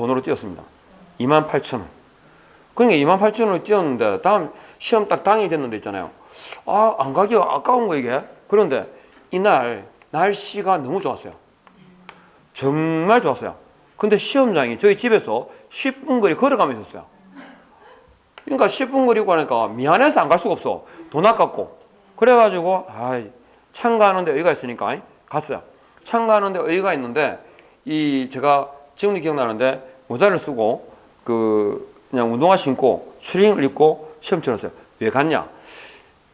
돈으로 띄었습니다. 28,000원. 그러니까 28,000원을 띄었는데 다음 시험 딱 당일이 됐는데 있잖아요. 아, 안 가기가 아까운 거 이게. 그런데 이날 날씨가 너무 좋았어요. 정말 좋았어요. 근데 시험장이 저희 집에서 10분 거리 걸어가면서 있었어요. 그러니까 10분 거리고 가니까 미안해서 안 갈 수가 없어. 돈 아깝고. 그래가지고 참가하는데 의의가 있으니까 갔어요. 참가하는데 의의가 있는데 제가 지금도 기억나는데 모자를 쓰고 그냥 운동화 신고 추리닝을 입고 시험 치렀어요. 왜 갔냐?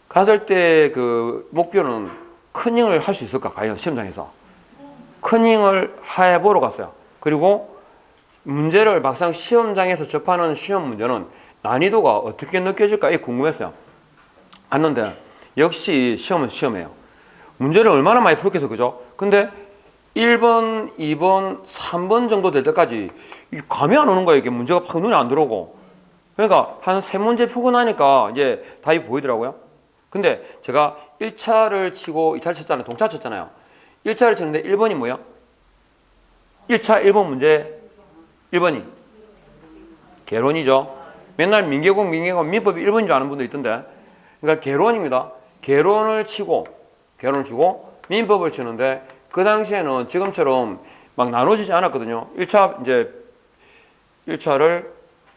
갔을 때 그 목표는 커닝을 할 수 있을까? 과연 시험장에서 커닝을 해보러 갔어요. 그리고 문제를 막상 시험장에서 접하는 시험 문제는 난이도가 어떻게 느껴질까? 이게 궁금했어요. 갔는데 역시 시험은 시험이에요. 문제를 얼마나 많이 풀었겠어, 그죠? 근데 1번, 2번, 3번 정도 될 때까지 감이 안 오는 거예요. 이게 문제가 팍 눈에 안 들어오고. 그러니까 한 3문제 풀고 나니까 이제 답이 보이더라고요. 근데 제가 1차를 치고 2차를 쳤잖아요. 동차 쳤잖아요. 1차를 쳤는데 1번이 뭐야? 1차 1번 문제 1번이 개론이죠. 맨날 민계공 민법이 1번인 줄 아는 분도 있던데. 그러니까 개론입니다. 개론을 치고 민법을 치는데 그 당시에는 지금처럼 막 나눠지지 않았거든요. 1차를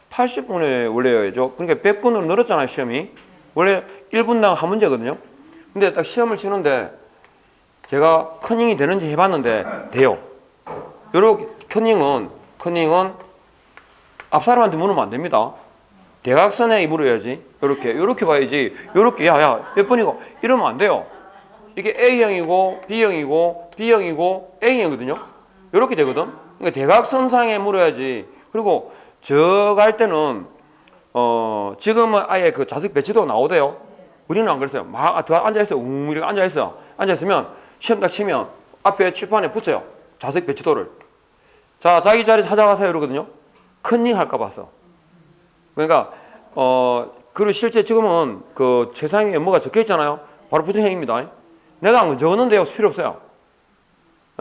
80분에 원래 해야죠. 그러니까 100분으로 늘었잖아요, 시험이. 원래 1분당 한 문제거든요. 근데 딱 시험을 치는데 제가 커닝이 되는지 해봤는데 돼요. 요렇게 커닝은 앞 사람한테 물으면 안 됩니다. 대각선에 물어야지. 요렇게 봐야지. 요렇게 야 몇 번이고 이러면 안 돼요. 이게 A형이고 B형이고 A형이거든요. 요렇게 되거든. 그러니까 대각선상에 물어야지. 그리고 저 갈 때는 지금은 아예 그 좌석 배치도 나오대요. 우리는 안 그랬어요. 막 더 앉아있어요. 이렇게 앉아있어요. 앉아있으면 시험 딱 치면 앞에 칠판에 붙여요. 좌석 배치도를. 자, 자기 자리 찾아가세요 이러거든요. 컨닝 할까 봤어. 그러니까 그리고 실제 지금은 그 최상위 뭐가 적혀 있잖아요. 바로 부정행입니다. 내가 안 적었는데요. 필요 없어요.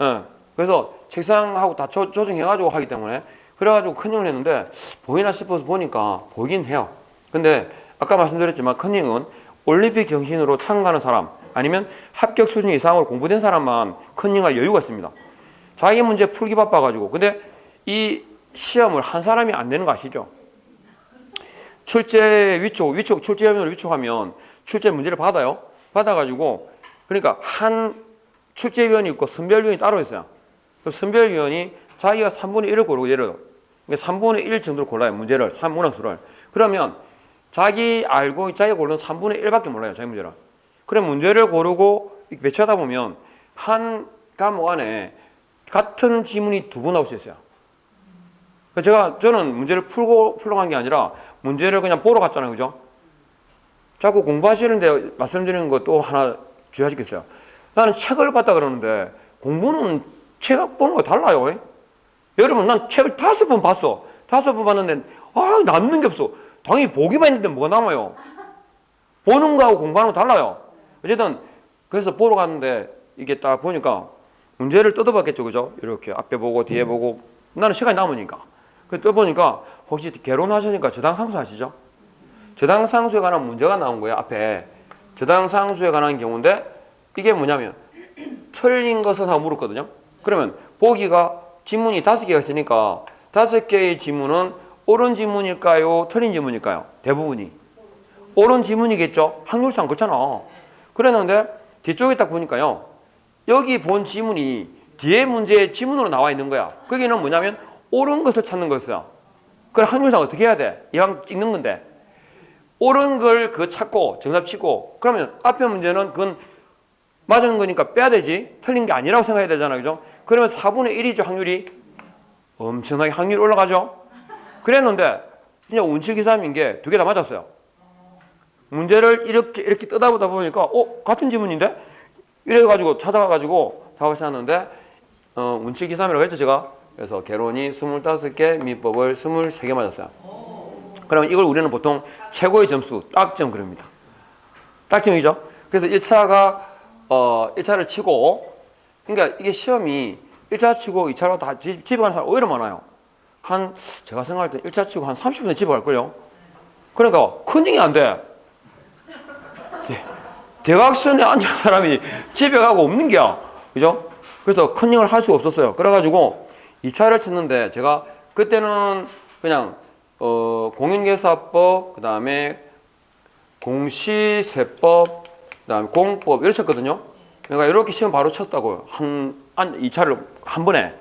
예. 그래서 책상하고 다 조정해가지고 하기 때문에 그래가지고 컨닝을 했는데 보이나 싶어서 보니까 보이긴 해요. 근데 아까 말씀드렸지만 컨닝은 올림픽 정신으로 참가하는 사람 아니면 합격 수준 이상으로 공부된 사람만 컨닝할 여유가 있습니다. 자기 문제 풀기 바빠가지고. 근데 이 시험을 한 사람이 안 내는 거 아시죠? 출제 출제위원으로 위촉하면 출제 문제를 받아요. 받아가지고 그러니까 한 출제위원이 있고 선별위원이 따로 있어요. 그 선별위원이 자기가 3분의 1을 고르고 예를 들어 3분의 1 정도를 골라요. 문제를 문항수를. 그러면 자기가 고르는 3분의 1밖에 몰라요. 자기 문제를. 그럼 문제를 고르고 배치하다 보면 한 과목 안에 같은 지문이 두 번 나올 수 있어요. 저는 문제를 풀러 간 게 아니라 문제를 그냥 보러 갔잖아요. 그죠? 자꾸 공부하시는데 말씀드리는 것도 하나 주의하시겠어요. 나는 책을 봤다 그러는데 공부는 책 보는 거 달라요. 여러분, 난 책을 5번 봤어. 5번 봤는데 남는 게 없어. 당연히 보기만 했는데 뭐가 남아요? 보는 거하고 공부하는 거 달라요. 어쨌든 그래서 보러 갔는데 이게 딱 보니까 문제를 뜯어봤겠죠. 그죠? 이렇게 앞에 보고 뒤에 보고 나는 시간이 남으니까. 그래서 떠보니까 혹시 개론하시니까 저당상수 아시죠? 저당상수에 관한 문제가 나온 거예요. 앞에 저당상수에 관한 경우인데 이게 뭐냐면 틀린 것은 하고 물었거든요. 그러면 보기가 지문이 5개가 있으니까 5개의 지문은 옳은 지문일까요? 틀린 지문일까요? 대부분이 옳은 지문이겠죠? 확률상 그렇잖아. 그랬는데 뒤쪽에 딱 보니까요. 여기 본 지문이 뒤에 문제의 지문으로 나와 있는 거야. 거기는 뭐냐면 옳은 것을 찾는 거였어요. 그럼 확률상 어떻게 해야 돼? 이왕 찍는 건데 옳은 걸 찾고 정답 치고 그러면 앞에 문제는 그건 맞은 거니까 빼야 되지 틀린 게 아니라고 생각해야 되잖아요. 그죠? 그러면 4분의 1이죠. 확률이 엄청나게 확률이 올라가죠. 그랬는데 그냥 운치기삼인 게 2개 다 맞았어요. 문제를 이렇게 뜯어보다 보니까 같은 지문인데? 이래가지고 찾아가가지고 작업을 찾았는데 운치기삼이라고 했죠 제가. 그래서 개론이 25개, 민법을 23개 맞았어요. 그러면 이걸 우리는 보통 최고의 점수, 딱점 그럽니다. 딱점이죠. 그래서 1차를 치고, 그러니까 이게 시험이 1차 치고 2차로 다 집에 가는 사람 오히려 많아요. 제가 생각할 때 1차 치고 한 30분에 집에 갈걸요. 그러니까 컨닝이 안 돼. 대각선에 앉은 사람이 집에 가고 없는 게야. 그죠? 그래서 컨닝을 할 수가 없었어요. 그래가지고 2차를 쳤는데 제가 그때는 그냥 공인계사법, 그 다음에 공시세법, 그 다음에 공법 이렇게 쳤거든요. 그러니까 이렇게 시험 바로 쳤다고요. 2차를 한 번에.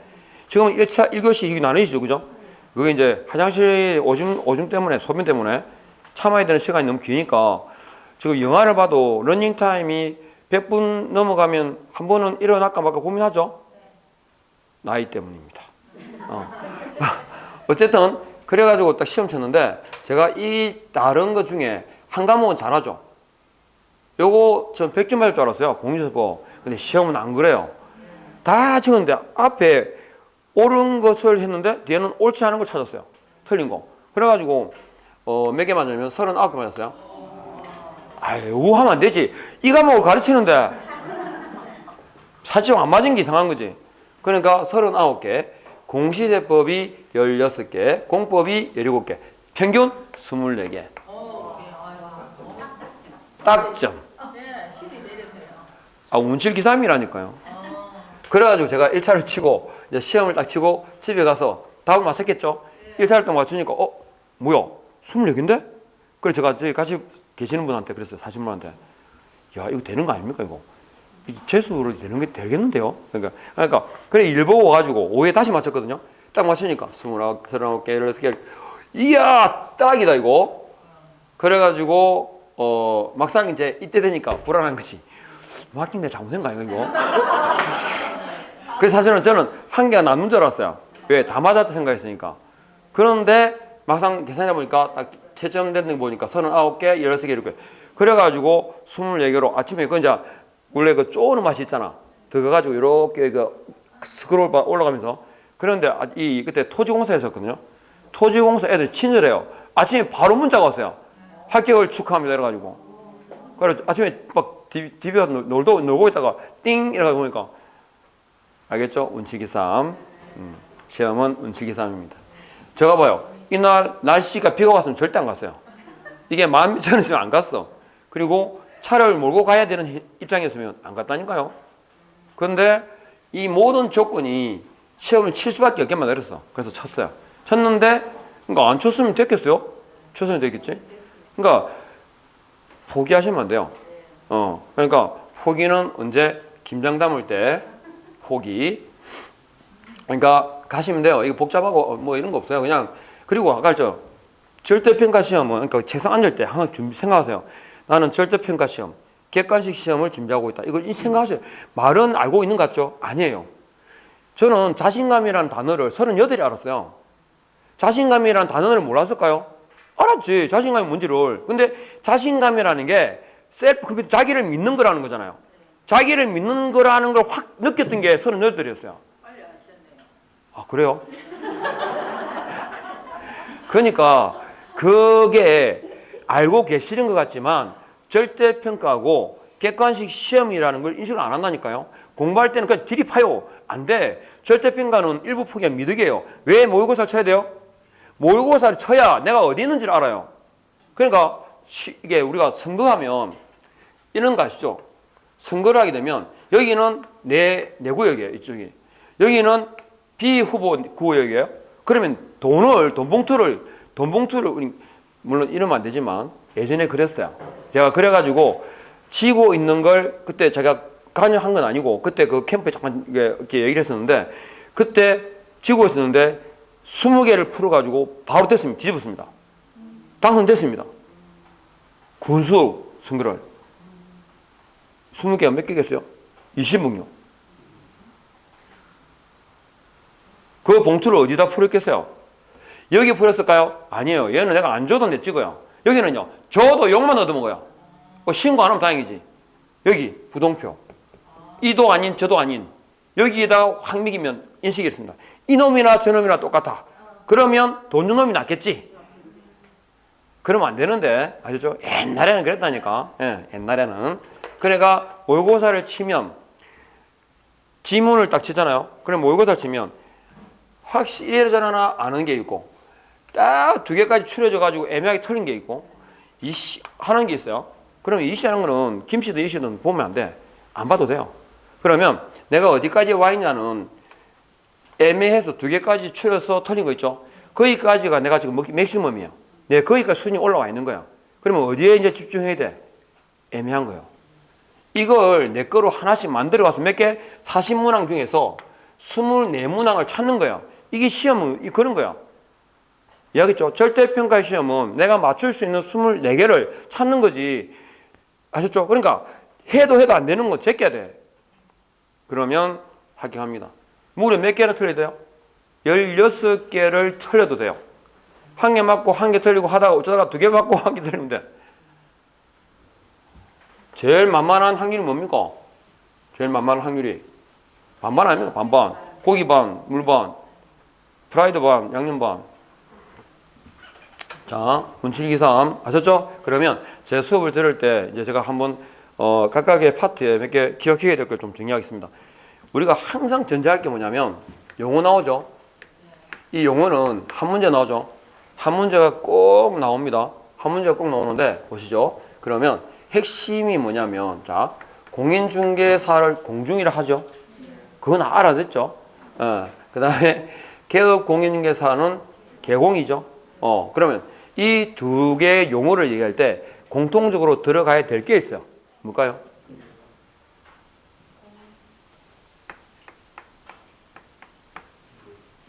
지금 1차, 1교시 이게 나뉘시죠. 그죠? 그게 이제 화장실 오줌 때문에, 소변 때문에 참아야 되는 시간이 너무 기니까 지금 영화를 봐도 러닝타임이 100분 넘어가면 한 번은 일어날까 말까 고민하죠? 나이 때문입니다. 어쨌든 그래가지고 딱 시험 쳤는데 제가 이 다른 것 중에 한 과목은 잘하죠. 요거 전 100점 맞을 줄 알았어요. 공인세법. 근데 시험은 안 그래요. 다 적었는데 앞에 옳은 것을 했는데 뒤에는 옳지 않은 걸 찾았어요. 틀린 거. 그래가지고 몇 개 맞으면 39개 맞았어요. 아유, 하면 안 되지. 이 과목을 가르치는데 사실 안 맞은 게 이상한 거지. 그러니까 39개, 공시세법이 16개, 공법이 17개, 평균 24개. 딱점. 운칠기삼이라니까요. 그래가지고 제가 1차를 치고 이제 시험을 딱 치고 집에 가서 답을 맞췄겠죠. 1차를 딱 맞추니까 뭐야? 24개인데? 그래서 제가 저기 같이 계시는 분한테 그랬어요. 사신분한테. 야, 이거 되는 거 아닙니까, 이거? 재수로 되는 게 되겠는데요? 그러니까 그래 일 보고 와가지고 5회 다시 맞췄거든요. 딱 맞추니까 29개, 39개, 16개. 이야, 딱이다, 이거. 그래가지고 막상 이제 이때 되니까 불안한 것이 막힌 게 잘못된 거 아닌가, 이거? 그래서 사실은 저는 한 개가 남는 줄 알았어요. 왜? 다 맞았다 생각했으니까. 그런데 막상 계산해 보니까 딱 채점된 거 보니까 39개, 16개 이렇게. 그래가지고 24개로 아침에 그 이제 원래 그 쪼는 맛이 있잖아. 들어가가지고 이렇게 그 스크롤 바 올라가면서. 그런데 그때 토지공사 했었거든요. 토지공사 애들 친절해요. 아침에 바로 문자가 왔어요. 합격을 축하합니다. 이래가지고. 그래서 아침에 막 집에 가서 놀고 있다가 띵! 이래가 보니까 알겠죠? 운치기삼. 시험은 운치기삼입니다. 제가 봐요. 이날 날씨가 비가 왔으면 절대 안 갔어요. 이게 마음 미천했으면 안 갔어. 그리고 차를 몰고 가야 되는 입장이었으면 안 갔다니까요. 그런데 이 모든 조건이 시험을 칠 수밖에 없게 만들었어. 그래서 쳤어요. 쳤는데 그러니까 안 쳤으면 됐겠어요? 쳤으면 됐겠지? 그러니까 포기하시면 안 돼요. 그러니까 포기는 언제? 김장 담을 때 포기. 그러니까 가시면 돼요. 이거 복잡하고 뭐 이런 거 없어요. 그냥. 그리고 아까 저 절대평가 시험은 그러니까 책상 앉을 때 항상 생각하세요. 나는 절대평가 시험, 객관식 시험을 준비하고 있다. 이걸 생각하세요. 말은 알고 있는 것 같죠? 아니에요. 저는 자신감이라는 단어를 38에 알았어요. 자신감이라는 단어를 몰랐을까요? 알았지. 자신감이 뭔지를. 근데 자신감이라는 게 셀프, 자기를 믿는 거라는 거잖아요. 자기를 믿는 거라는 걸 확 느꼈던 게 38이었어요. 빨리 아셨네요. 아, 그래요? 그러니까 그게 알고 계시는 것 같지만 절대평가하고 객관식 시험이라는 걸 인식을 안 한다니까요. 공부할 때는 그냥 들이파요. 안 돼. 절대평가는 일부 포기한 미덕이에요. 왜 모의고사를 쳐야 돼요? 모의고사를 쳐야 내가 어디 있는지를 알아요. 그러니까 이게 우리가 선거하면 이런 거 아시죠? 선거를 하게 되면 여기는 내 구역이에요. 이쪽이. 여기는 비후보 구역이에요. 그러면 돈 봉투를 물론 이러면 안 되지만 예전에 그랬어요. 제가 그래가지고 지고 있는 걸 그때 제가 관여한 건 아니고 그때 그 캠프에 잠깐 이렇게 얘기를 했었는데 그때 지고 있었는데 20개를 풀어가지고 바로 됐습니다. 뒤집었습니다. 당선됐습니다. 군수 선거를 20개가 몇 개겠어요? 20문요. 그 봉투를 어디다 풀었겠어요? 여기 풀었을까요? 아니에요. 얘는 내가 안 줘도 내 찍어요. 여기는요. 줘도 욕만 얻어먹어요. 신고 안 하면 다행이지. 여기 부동표. 이도 아닌 저도 아닌. 여기에다가 확 미기면 인식했습니다. 이놈이나 저놈이나 똑같아. 그러면 돈 준 놈이 낫겠지. 그러면 안 되는데 아시죠? 옛날에는 그랬다니까. 옛날에는. 그러니까 모의고사를 치면 지문을 딱 치잖아요. 그럼 모의고사를 치면 확실히 이래저래나 아는 게 있고 딱 두 개까지 추려져 가지고 애매하게 틀린 게 있고 이씨 하는 게 있어요. 그러면 이씨 하는 거는 김씨든 이씨든 보면 안 돼. 안 봐도 돼요. 그러면 내가 어디까지 와 있냐는 애매해서 두 개까지 추려서 틀린 거 있죠. 거기까지가 내가 지금 맥시멈이에요. 내 거기까지 순위 올라와 있는 거야. 그러면 어디에 이제 집중해야 돼? 애매한 거예요. 이걸 내 거로 하나씩 만들어 가서 몇 개? 40문항 중에서 24문항을 찾는 거예요. 이게 시험은 그런 거야. 이해하겠죠? 절대평가 시험은 내가 맞출 수 있는 24개를 찾는 거지. 아셨죠? 그러니까 해도 안 되는 건 제껴야 돼. 그러면 합격합니다. 무려 몇 개나 틀려야 돼요? 16개를 틀려도 돼요. 한 개 맞고 한 개 틀리고 하다가 어쩌다가 두 개 맞고 한 개 틀리면 돼. 제일 만만한 확률이 뭡니까? 제일 만만한 확률이 반반 아닙니까? 반반. 고기 반, 물 반, 프라이드 반, 양념 반. 자, 분칠기삼 아셨죠? 그러면 제 수업을 들을 때 이제 제가 한번 각각의 파트에 몇 개 기억해야 될 걸 좀 정리하겠습니다. 우리가 항상 전제할 게 뭐냐면 용어 나오죠? 이 용어는 한 문제 나오죠? 한 문제가 꼭 나옵니다. 한 문제가 꼭 나오는데 보시죠. 그러면 핵심이 뭐냐면 자 공인중개사를 공중이라 하죠. 그건 알아듣죠. 그 다음에 개업 공인중개사는 개공이죠. 그러면 이 두 개의 용어를 얘기할 때 공통적으로 들어가야 될 게 있어요. 뭘까요?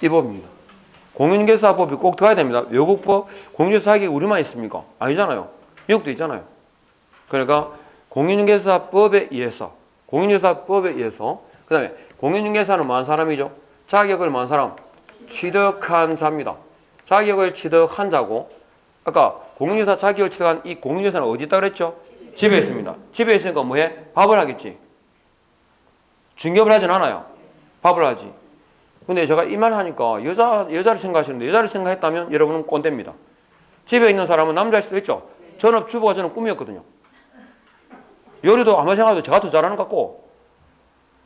이 법입니다. 공인중개사법이 꼭 들어가야 됩니다. 외국법, 공인중개사 하기 우리만 있습니까? 아니잖아요. 미국도 있잖아요. 그러니까 공인중개사법에 의해서 그 다음에 공인중개사는 뭐한 사람이죠? 자격을 뭐한 사람? 취득한 자입니다. 자격을 취득한 자고 아까 공인중개사 자격을 취득한 이 공인중개사는 어디 있다 그랬죠? 집에 있습니다. 집에 있으니까 뭐해? 밥을 하겠지. 중개업을 하진 않아요. 밥을 하지. 근데 제가 이 말 하니까 여자를 생각하시는데 여자를 생각했다면 여러분은 꼰대입니다. 집에 있는 사람은 남자일 수도 있죠. 전업주부가 저는 꿈이었거든요. 요리도 아마 생각해도 제가 더 잘하는 것 같고.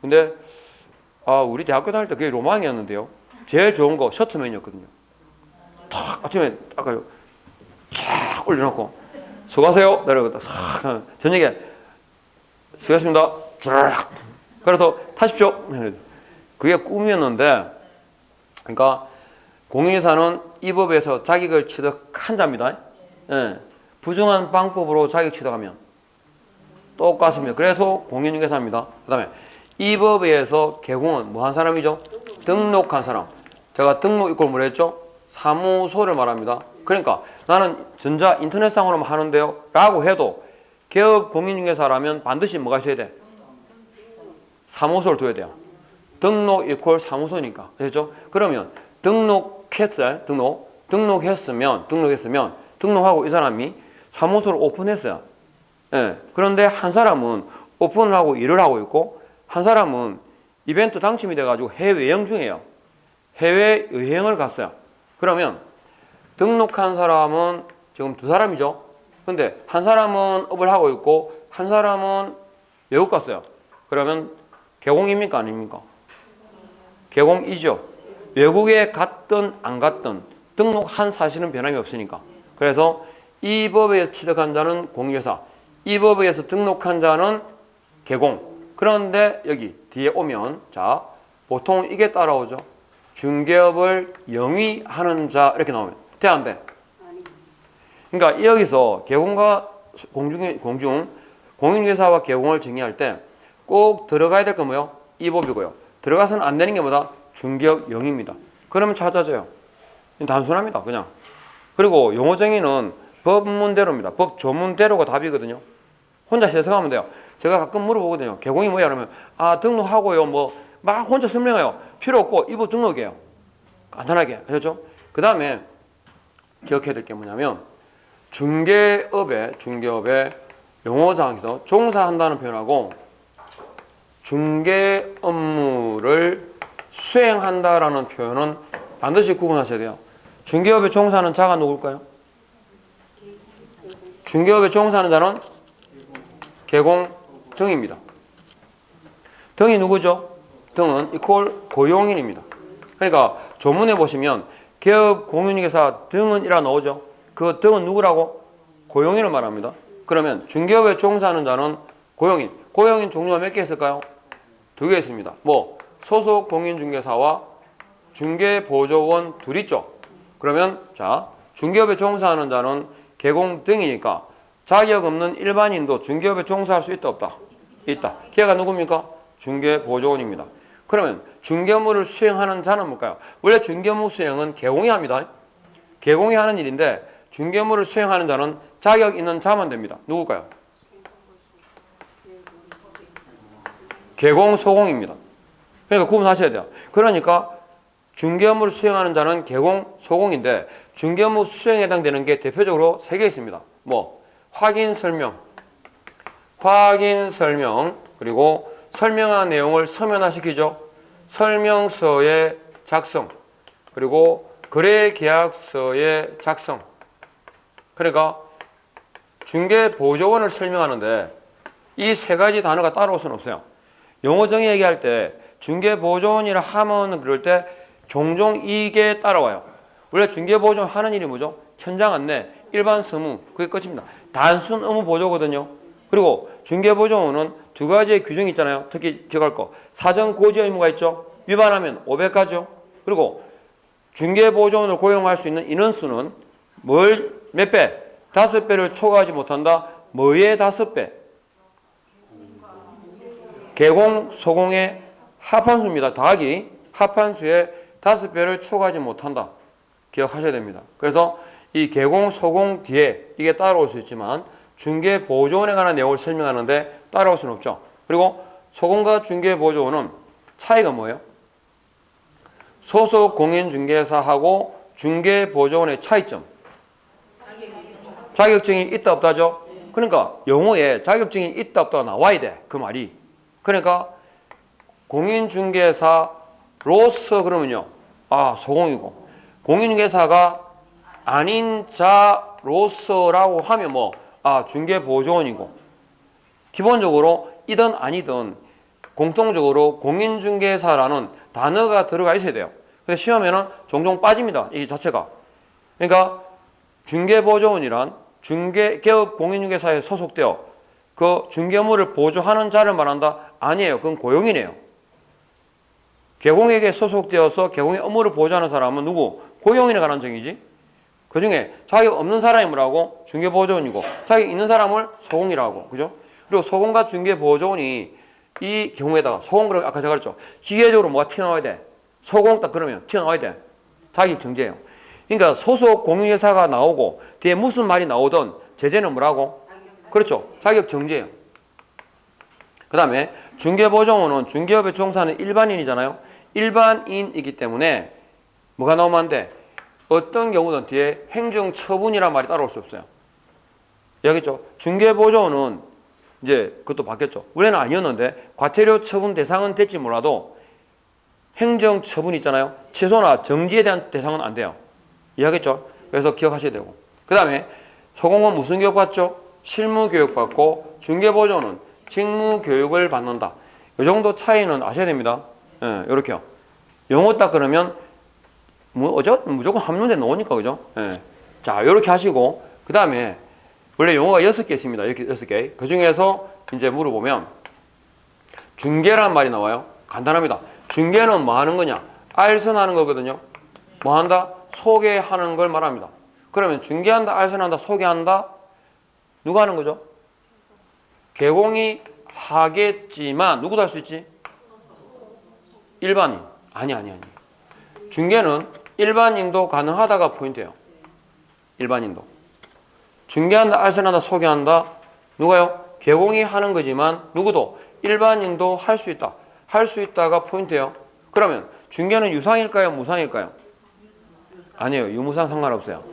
근데 우리 대학교 다닐 때 그게 로망이었는데요. 제일 좋은 거 셔틀맨이었거든요. 탁 아침에 아까 쫙 올려놓고 수고하세요. 내려가다 싹 저녁에 수고하셨습니다. 쫙 그래서 타십시오. 그게 꿈이었는데 그러니까 공인중개사는 이 법에서 자격을 취득한 자입니다. 예. 부정한 방법으로 자격 취득하면 똑같습니다. 그래서 공인중개사입니다. 그 다음에 이 법에 의해서 개공은 뭐 한 사람이죠? 등록한 사람. 제가 등록 이꼴 뭐라 했죠? 사무소를 말합니다. 그러니까 나는 전자 인터넷상으로만 하는데요 라고 해도 개업 공인중개사라면 반드시 뭐가 있어야 돼? 사무소를 둬야 돼요. 등록 이꼴 사무소니까. 그렇죠? 그러면 등록했어요. 등록했으면 등록하고 이 사람이 사무소를 오픈했어요. 예. 그런데 한 사람은 오픈을 하고 일을 하고 있고 한 사람은 이벤트 당첨이 돼가지고 해외 여행 중이에요. 해외 여행을 갔어요. 그러면 등록한 사람은 지금 두 사람이죠. 근데 한 사람은 업을 하고 있고 한 사람은 외국 갔어요. 그러면 개공입니까? 아닙니까? 개공이죠. 외국에 갔든 안 갔든 등록한 사실은 변함이 없으니까. 그래서 이 법에 취득한 자는 공인중개사, 이 법에 의해서 등록한 자는 개공. 그런데 여기 뒤에 오면 자 보통 이게 따라오죠. 중개업을 영위하는 자 이렇게 나오면 돼 안 돼? 그러니까 여기서 개공과 공인중개사와 개공을 정의할 때 꼭 들어가야 될 건 뭐요? 이 법이고요. 들어가서는 안 되는 게 뭐다? 중개업 영위입니다. 그러면 찾아져요. 단순합니다. 그냥. 그리고 용어 정의는 법문대로입니다. 법 조문대로가 답이거든요. 혼자 해석하면 돼요. 제가 가끔 물어보거든요. 개공이 뭐야? 그러면 등록하고요. 뭐 막 혼자 설명해요. 필요 없고 이 법 등록이에요. 간단하게. 아셨죠? 그 다음에 기억해야 될 게 뭐냐면 중개업의 용어장에서 종사한다는 표현하고 중개 업무를 수행한다라는 표현은 반드시 구분하셔야 돼요. 중개업의 종사하는 자가 누굴까요? 중개업의 종사하는 자는 개공 등입니다. 등이 누구죠? 등은 이퀄 고용인입니다. 그러니까 조문에 보시면 개업 공인중개사 등은 이라 나오죠. 그 등은 누구라고? 고용인을 말합니다. 그러면 중개업에 종사하는 자는 고용인. 고용인 종류가 몇 개 있을까요? 2개 있습니다. 뭐 소속 공인중개사와 중개보조원 둘 있죠. 그러면 자, 중개업에 종사하는 자는 개공 등이니까 자격 없는 일반인도 중개업에 종사할 수 있다 없다? 있다. 걔가 누굽니까? 중개보조원입니다. 그러면 중개업무를 수행하는 자는 뭘까요? 원래 중개업무 수행은 개공이 합니다. 개공이 하는 일인데 중개업무를 수행하는 자는 자격 있는 자만 됩니다. 누굴까요? 개공, 소공입니다. 그러니까 구분하셔야 돼요. 그러니까 중개업무를 수행하는 자는 개공, 소공인데 중개업무 수행에 해당되는 게 대표적으로 3개 있습니다. 뭐 확인, 설명, 그리고 설명한 내용을 서면화시키죠. 설명서의 작성, 그리고 거래계약서의 작성. 그러니까 중개보조원을 설명하는데 이 3가지 단어가 따라올 수는 없어요. 영어 정의 얘기할 때 중개보조원이라 하면 그럴 때 종종 이게 따라와요. 원래 중개보조원 하는 일이 뭐죠? 현장 안내, 일반 서무, 그게 끝입니다. 단순 의무 보조거든요. 그리고 중개보조원은 2가지의 규정이 있잖아요. 특히 기억할 거. 사전 고지 의무가 있죠. 위반하면 500가죠. 그리고 중개보조원을 고용할 수 있는 인원수는 몇 배? 5배를 초과하지 못한다. 뭐의 5배? 개공, 소공의 합한수입니다. 더하기 합한수의 5배를 초과하지 못한다. 기억하셔야 됩니다. 그래서 이 개공, 소공 뒤에 이게 따라올 수 있지만 중개보조원에 관한 내용을 설명하는데 따라올 수는 없죠. 그리고 소공과 중개보조원은 차이가 뭐예요? 소속 공인중개사하고 중개보조원의 차이점. 자격증이 있다 없다죠? 그러니까 영어에 자격증이 있다 없다가 나와야 돼. 그 말이. 그러니까 공인중개사로서 그러면요. 소공이고. 공인중개사가 아닌 자로서라고 하면 뭐 중개보조원이고. 기본적으로 이든 아니든 공통적으로 공인중개사라는 단어가 들어가 있어야 돼요. 그래서 시험에는 종종 빠집니다. 이 자체가. 그러니까 중개보조원이란 중개개업 공인중개사에 소속되어 그 중개업무를 보조하는 자를 말한다? 아니에요. 그건 고용이네요. 개공에게 소속되어서 개공의 업무를 보조하는 사람은 누구? 고용인에 관한 정의지. 그 중에 자격 없는 사람이 뭐라고? 중개보조원이고 자격 있는 사람을 소공이라고. 그죠? 그리고 소공과 중개보조원이 이 경우에다가 소공 그러면 아까 제가 그랬죠. 기계적으로 뭐가 튀어나와야 돼. 소공 딱 그러면 튀어나와야 돼. 자격 정제예요. 그러니까 소속 공인회사가 나오고 뒤에 무슨 말이 나오든 제재는 뭐라고? 그렇죠. 자격 정제예요. 그 다음에 중개보조원은 중개업에 종사하는 일반인이잖아요. 일반인이기 때문에 뭐가 나오면 안 돼? 어떤 경우든 뒤에 행정처분이란 말이 따라올 수 없어요. 여기죠. 중개보조원은 이제 그것도 바뀌었죠. 원래는 아니었는데 과태료 처분 대상은 될지 몰라도 행정처분 있잖아요. 취소나 정지에 대한 대상은 안 돼요. 이해하겠죠? 그래서 기억하셔야 되고. 그 다음에 소공은 무슨 교육 받죠? 실무 교육 받고 중개보조원은 직무 교육을 받는다. 이 정도 차이는 아셔야 됩니다. 이렇게요. 영어 딱 그러면 무조건 한 문제 나오니까 그죠? 자, 이렇게 하시고 그 다음에 원래 영어가 6개 있습니다. 이렇게 6개. 그 중에서 이제 물어보면 중개란 말이 나와요. 간단합니다. 중개는 뭐 하는 거냐? 알선하는 거거든요. 뭐 한다? 소개하는 걸 말합니다. 그러면 중개한다, 알선한다, 소개한다? 누가 하는 거죠? 개공이 하겠지만 누구도 할 수 있지? 일반인. 아니. 중개는 일반인도 가능하다가 포인트예요. 일반인도. 중개한다, 알선한다, 소개한다. 누가요? 개공이 하는 거지만 누구도 일반인도 할 수 있다. 할 수 있다가 포인트예요. 그러면 중개는 유상일까요? 무상일까요? 아니에요. 유무상 상관없어요.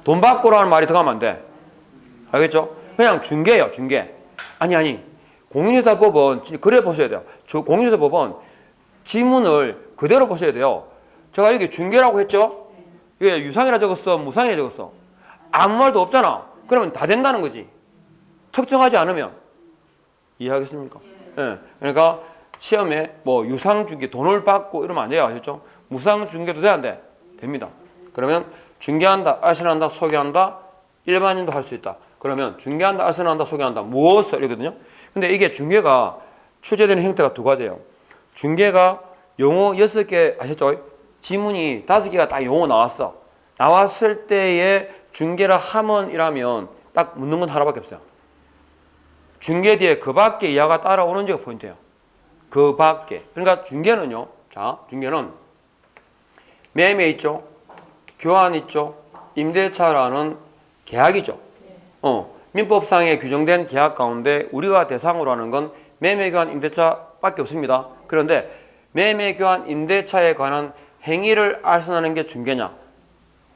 돈 받고라는 말이 들어가면 안 돼. 알겠죠? 그냥 중개예요. 중개. 아니. 공인회사 법은 그래 보셔야 돼요. 공인회사 법은 지문을 그대로 보셔야 돼요. 제가 여기 중개라고 했죠? 이게 유상이라 적었어? 무상이라 적었어? 아무 말도 없잖아. 그러면 다 된다는 거지. 특정하지 않으면. 이해하겠습니까? 그러니까 시험에 뭐 유상중개 돈을 받고 이러면 안 돼요. 아셨죠? 무상중개도 돼야 안 돼? 됩니다. 그러면 중개한다, 알선한다, 소개한다, 일반인도 할 수 있다. 그러면 중개한다, 알선한다, 소개한다, 무엇을 이거든요. 근데 이게 중개가 출제되는 형태가 두 가지예요. 중개가 용어 6개 아셨죠? 지문이 5개가 딱 용어 나왔어. 나왔을 때에 중개를 하면이라면 딱 묻는 건 하나밖에 없어요. 중개 뒤에 그 밖에 이하가 따라오는지가 포인트예요. 그 밖에. 그러니까 중개는요. 자, 중개는 매매 있죠. 교환 있죠. 임대차라는 계약이죠. 민법상에 규정된 계약 가운데 우리가 대상으로 하는 건 매매, 교환, 임대차밖에 없습니다. 그런데 매매, 교환, 임대차에 관한 행위를 알선하는 게 중개냐?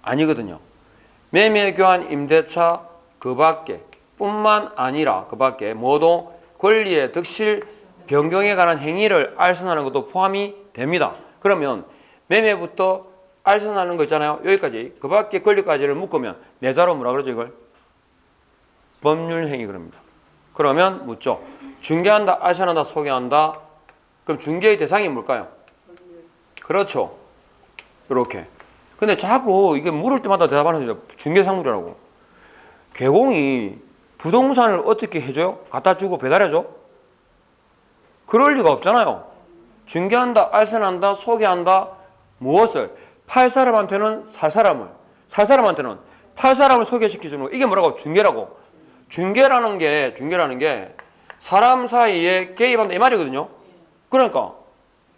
아니거든요. 매매, 교환, 임대차 그 밖에 뿐만 아니라 그 밖에 모두 권리의 득실 변경에 관한 행위를 알선하는 것도 포함이 됩니다. 그러면 매매부터 알선하는 거 있잖아요. 여기까지 그 밖에 권리까지를 묶으면 내자로 뭐라 그러죠 이걸? 법률행위 그럽니다. 그러면 묻죠. 중개한다, 알선한다, 소개한다. 그럼 중개의 대상이 뭘까요? 그렇죠. 이렇게. 근데 자꾸 이게 물을 때마다 대답하는 거죠. 중개상물이라고. 개공이 부동산을 어떻게 해줘요? 갖다 주고 배달해줘? 그럴 리가 없잖아요. 중개한다, 알선한다, 소개한다. 무엇을? 팔 사람한테는 살 사람을, 살 사람한테는 팔 사람을 소개시켜주는 거. 이게 뭐라고? 중개라고. 중개라는 게 사람 사이에 개입한다 이 말이거든요. 그러니까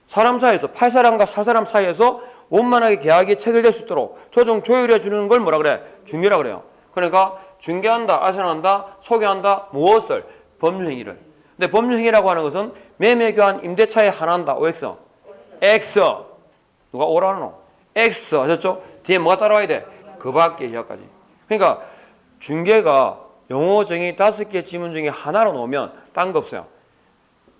사람 사이에서 팔 사람과 살 사람 사이에서 원만하게 계약이 체결될 수 있도록 조정 조율해 주는 걸 뭐라 그래? 중개라 그래요. 그러니까 중개한다, 알선한다, 소개한다, 무엇을? 법률행위를. 근데 법률행위라고 하는 것은 매매, 교환, 임대차에 한한다. OX. X. 누가 오라 하노? X. 하셨죠? 뒤에 뭐가 따라와야 돼? 그 밖에 이하까지. 그러니까 중개가 용어 정의 5개 지문 중에 하나로 놓으면 딴 거 없어요.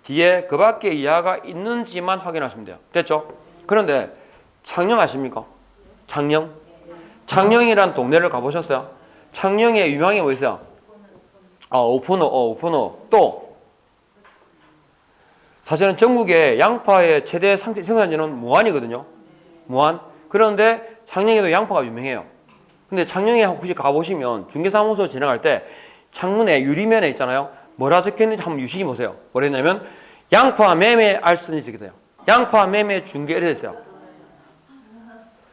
뒤에 그 밖에 이하가 있는지만 확인하시면 돼요. 됐죠? 그런데 창녕 아십니까? 창녕? 창녕이란 동네를 가보셨어요? 창녕에 유명한 게 뭐 있어요? 오픈호. 또 사실은 전국의 양파의 최대 생산지는 무안이거든요. 무안. 그런데 창녕에도 양파가 유명해요. 근데 창녕에 혹시 가보시면 중개사무소 지나갈 때 창문에 유리면에 있잖아요. 뭐라 적혀있는지 한번 유심히 보세요. 뭐라 했냐면 양파 매매 알선이 적혀있어요. 양파 매매 중개 이렇게 있어요.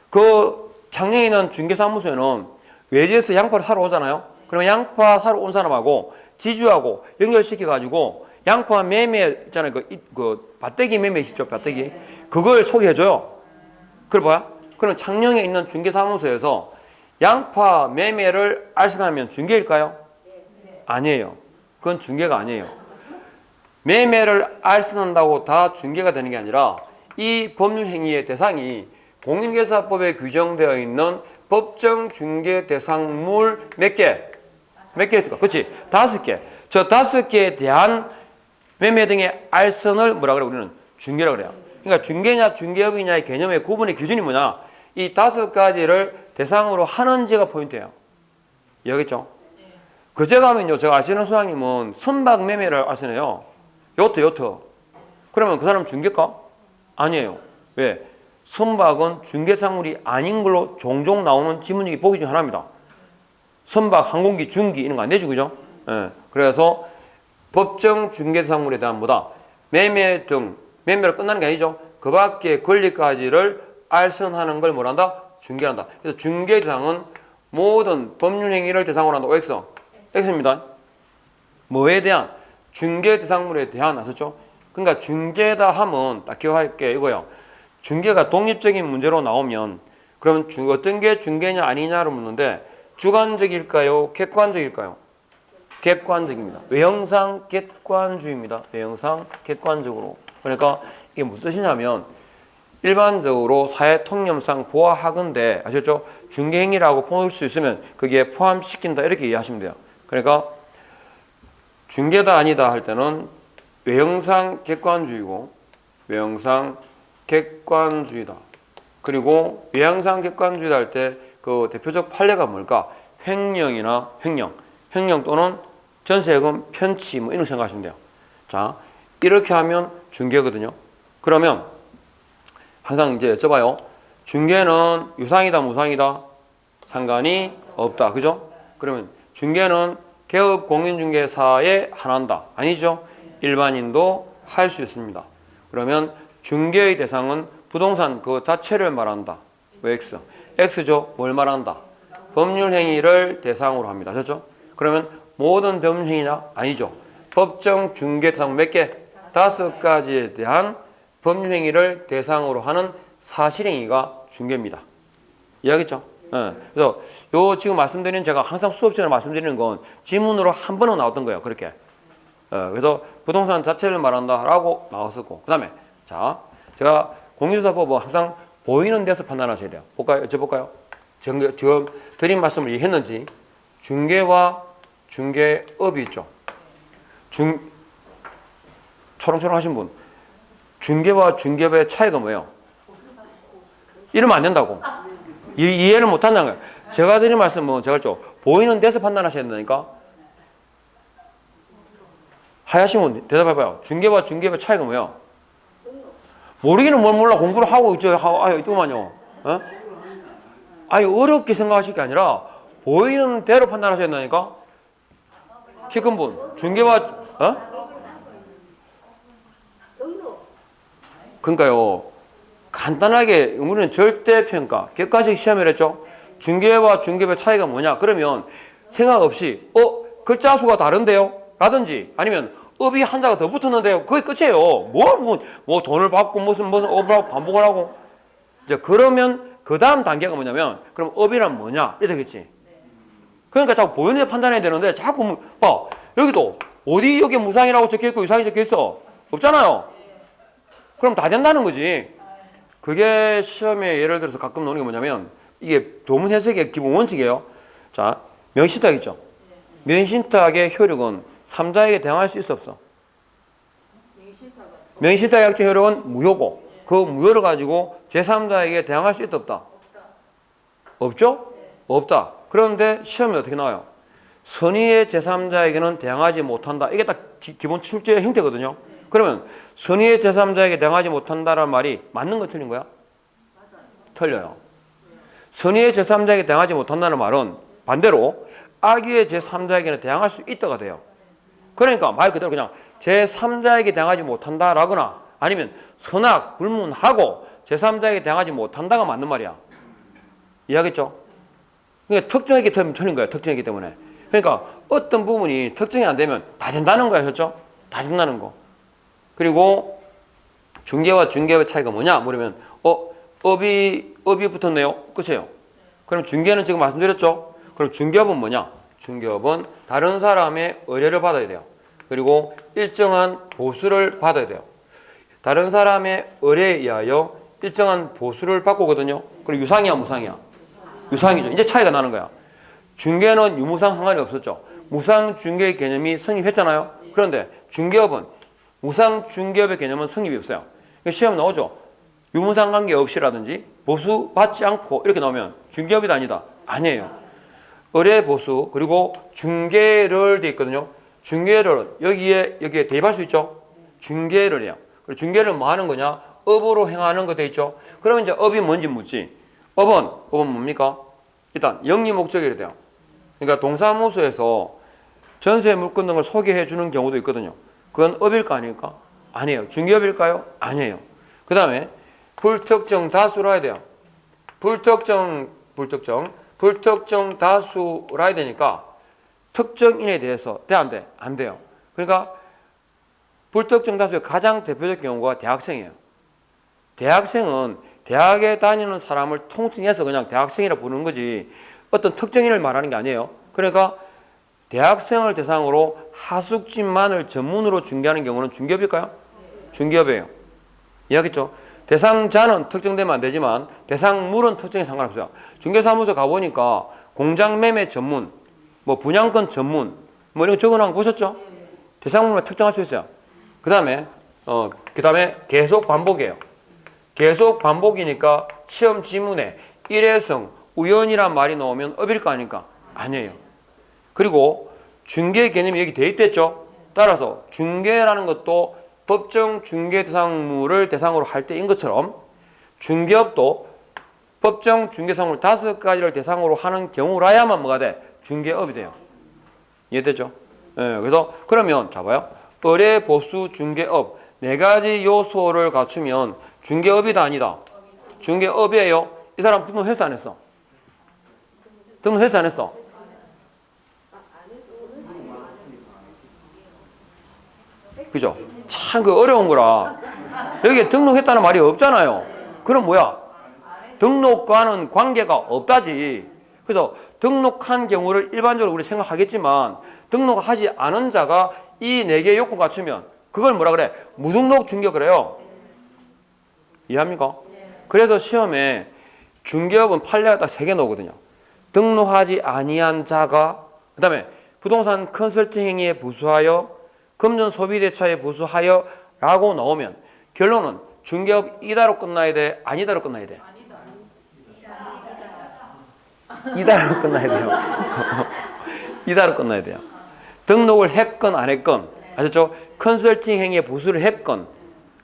그 창녕에 있는 중개사무소에는 외지에서 양파를 사러 오잖아요. 그러면 양파 사러 온 사람하고 지주하고 연결시켜가지고 양파 매매 있잖아요. 그 밭대기 매매 있죠. 밭대기. 그걸 소개해줘요. 그걸 봐요. 그럼 창녕에 있는 중개사무소에서 양파 매매를 알선하면 중개일까요? 아니에요. 그건 중개가 아니에요. 매매를 알선한다고 다 중개가 되는 게 아니라 이 법률행위의 대상이 공인중개사법에 규정되어 있는 법정 중개 대상물 몇 개? 몇 개 있을까? 그렇지? 5개. 저 5개에 대한 매매 등의 알선을 뭐라 그래? 우리는 중개라고 그래요. 그러니까 중개냐 중개업이냐의 개념의 구분의 기준이 뭐냐? 이 5가지를 대상으로 하는지가 포인트예요. 이해하겠죠? 그제 가면요, 제가 아시는 소장님은 선박 매매를 아시네요. 요트. 그러면 그 사람 중개가? 아니에요. 왜? 선박은 중개상물이 아닌 걸로 종종 나오는 지문이 보기 중 하나입니다. 선박, 항공기, 중기 이런 거 안 되죠, 그죠? 예. 그래서 법정 중개상물에 대한 뭐다? 매매 등 매매로 끝나는 게 아니죠. 그 밖에 권리까지를 알선하는 걸 뭐란다? 중개한다. 그래서 중개 대상은 모든 법률 행위를 대상으로 한다. OX. X입니다. 뭐에 대한? 중개 대상물에 대한, 아셨죠? 그러니까 중개다 하면 딱 기억할 게 이거예요. 중개가 독립적인 문제로 나오면 그러면 어떤 게 중개냐 아니냐를 묻는데 주관적일까요? 객관적일까요? 객관적입니다. 외형상 객관주의입니다. 외형상 객관적으로. 그러니까 이게 무슨 뜻이냐면 일반적으로 사회 통념상 보아하건대 아셨죠? 중개행위라고 볼 수 있으면 그게 포함시킨다 이렇게 이해하시면 돼요. 그러니까 중개다 아니다 할 때는 외형상 객관주의고 외형상 객관주의다. 그리고 외형상 객관주의다 할 때 그 대표적 판례가 뭘까? 횡령이나 횡령 또는 전세금 편취 뭐 이런 거 생각하시면 돼요. 자, 이렇게 하면 중개거든요. 그러면 항상 이제 여쭤봐요. 중개는 유상이다, 무상이다? 상관이 없다. 그죠? 그러면 중개는 개업 공인중개사에 한한다. 아니죠? 일반인도 할 수 있습니다. 그러면 중개의 대상은 부동산 그 자체를 말한다. 왜 X? X죠? 뭘 말한다? 법률 행위를 대상으로 합니다. 됐죠? 그러면 모든 법률 행위냐? 아니죠. 법정 중개 대상 몇 개? 5가지에 대한 법률 행위를 대상으로 하는 사실행위가 중개입니다. 이해하겠죠? 네. 그래서 요 지금 말씀드리는 제가 항상 수업 시간에 말씀드리는 건 지문으로 한 번은 나왔던 거예요. 그렇게. 그래서 부동산 자체를 말한다라고 나왔었고, 그 다음에 자 제가 공인중개사법은 항상 보이는 데서 판단하셔야 돼요. 볼까요? 여쭤볼까요? 지금 드린 말씀을 이해했는지. 중개와 중개업이 있죠. 초롱초롱 하신 분. 중개와 중개업의 차이가 뭐예요? 이러면 안 된다고. 이해를 못 한다는 거예요. 제가 드린 말씀은 제가 좀 보이는 데서 판단하셔야 된다니까. 하야신 분 대답해봐요. 중개와 중개업의 차이가 뭐예요? 모르기는 뭘 몰라. 공부를 하고 있죠. 아유, 있더만요. 어? 아니, 어렵게 생각하실 게 아니라 보이는 대로 판단하셔야 된다니까. 키 큰 분. 중개와, 그러니까요. 간단하게 우리는 절대평가, 객관식 시험을 했죠. 중개와 중개업의 차이가 뭐냐? 그러면 생각 없이 글자 수가 다른데요? 라든지 아니면 업이 한자가 더 붙었는데요. 그게 끝이에요. 뭐 돈을 받고 무슨 업을 하고 반복을 하고. 이제 그러면 그 다음 단계가 뭐냐면 그럼 업이란 뭐냐? 이렇게 되겠지. 그러니까 자꾸 보이는 데 판단해야 되는데 자꾸 봐. 여기도 어디 여기 무상이라고 적혀있고 유상이 적혀있어? 없잖아요. 그럼 다 된다는 거지. 그게 시험에 예를 들어서 가끔 나오는 게 뭐냐면 이게 조문 해석의 기본 원칙이에요. 자, 명신탁 있죠. 명신탁의 효력은 3자에게 대항할 수 있어 없어? 명신탁의 약정 효력은 무효고 그 무효를 가지고 제3자에게 대항할 수 있다 없다? 없죠? 없다. 그런데 시험이 어떻게 나와요? 선의의 제3자에게는 대항하지 못한다. 이게 딱 기본 출제의 형태거든요. 그러면 선의의 제3자에게 대항하지 못한다라는 말이 맞는 거 틀린 거야? 맞아요. 틀려요. 선의의 제3자에게 대항하지 못한다는 말은 반대로 악의의 제3자에게는 대항할 수 있다가 돼요. 그러니까 말 그대로 그냥 제3자에게 대항하지 못한다라거나 아니면 선악 불문하고 제3자에게 대항하지 못한다가 맞는 말이야. 이해하겠죠? 그러니까 특정했기 때문에 틀린 거예요. 특정했기 때문에. 그러니까 어떤 부분이 특정이 안 되면 다 된다는 거예요. 그렇죠? 다 된다는 거. 그리고 중개와 중개업의 차이가 뭐냐 물으면 업이 붙었네요. 끝이에요. 그럼 중개는 지금 말씀드렸죠. 그럼 중개업은 뭐냐? 중개업은 다른 사람의 의뢰를 받아야 돼요. 그리고 일정한 보수를 받아야 돼요. 다른 사람의 의뢰에 의하여 일정한 보수를 받고거든요. 그리고 유상이야 무상이야? 유상이죠. 이제 차이가 나는 거야. 중개는 유무상 상관이 없었죠. 무상 중개의 개념이 성립했잖아요. 그런데 중개업은 무상 중개업의 개념은 성립이 없어요. 시험 나오죠. 유무상 관계 없이라든지 보수 받지 않고 이렇게 나오면 중개업이다 아니다? 아니에요. 의뢰 보수 그리고 중개를 돼 있거든요. 중개를 여기에 대입할 수 있죠. 중개를 해요. 그리고 중개를 뭐 하는 거냐? 업으로 행하는 거 돼 있죠. 그러면 이제 업이 뭔지 묻지. 업은 뭡니까? 일단 영리 목적이라 돼요. 그러니까 동사무소에서 전세 물건 등을 소개해 주는 경우도 있거든요. 그건 업일까 아닐까? 아니에요. 중개업일까요? 아니에요. 그 다음에 불특정 다수라 해야 돼요. 불특정 다수라 해야 되니까 특정인에 대해서 돼 안 돼? 안 돼요. 그러니까 불특정 다수의 가장 대표적 경우가 대학생이에요. 대학생은 대학에 다니는 사람을 통칭해서 그냥 대학생이라 부르는 거지 어떤 특정인을 말하는 게 아니에요. 그러니까 대학생을 대상으로 하숙집만을 전문으로 중개하는 경우는 중개업일까요? 중개업이에요. 이해하겠죠? 대상자는 특정되면 안 되지만 대상물은 특정에 상관없어요. 중개사무소 가보니까 공장 매매 전문, 뭐 분양권 전문, 뭐 이런 거 적어놓은 거 보셨죠? 대상물만 특정할 수 있어요. 그 다음에 계속 반복이에요. 계속 반복이니까 시험 지문에 일회성, 우연이란 말이 나오면 업일까 아닐까? 아니에요. 그리고 중개 개념이 여기 대입됐죠? 따라서 중개라는 것도 법정 중개 대상물을 대상으로 할 때인 것처럼 중개업도 법정 중개 사무를 5가지를 대상으로 하는 경우라야만 뭐가 돼? 중개업이 돼요. 이해되죠? 예, 그래서 그러면 잡아요. 의뢰, 보수, 중개업 4가지 요소를 갖추면 중개업이다 아니다? 중개업이에요. 이 사람 등록했어 안 했어? 등록했어 안 했어? 그죠? 참 그 어려운 거라. 여기에 등록했다는 말이 없잖아요. 그럼 뭐야? 등록과는 관계가 없다지. 그래서 등록한 경우를 일반적으로 우리 생각하겠지만 등록하지 않은 자가 이 4개의 요건 갖추면 그걸 뭐라 그래? 무등록 중개업 그래요. 이해합니까? 그래서 시험에 중개업은 판례가 딱 3개 나오거든요. 등록하지 아니한 자가, 그 다음에 부동산 컨설팅 행위에 부수하여 금전 소비대차에 부수하여 라고 나오면 결론은 중개업 이다로 끝나야 돼? 아니다로 끝나야 돼? 이다로 끝나야 돼요. 이다로 끝나야 돼요. 등록을 했건 안 했건, 아셨죠? 컨설팅 행위에 부수를 했건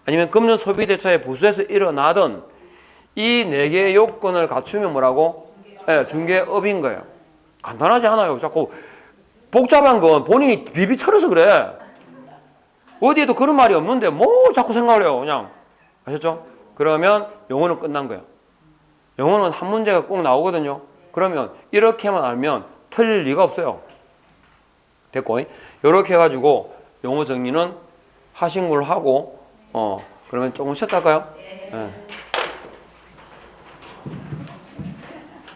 아니면 금전 소비대차에 부수해서 일어나던 이 4개의 요건을 갖추면 뭐라고? 네, 중개업인 거예요. 간단하지 않아요. 자꾸 복잡한 건 본인이 비비 털어서 그래. 어디에도 그런 말이 없는데 뭐 자꾸 생각을 해요. 그냥. 아셨죠? 그러면 영어는 끝난 거예요. 영어는 한 문제가 꼭 나오거든요. 그러면 이렇게만 알면 틀릴 리가 없어요. 됐고, 이렇게 해가지고 영어 정리는 하신 걸로 하고, 그러면 조금 쉬었다 할까요? 네.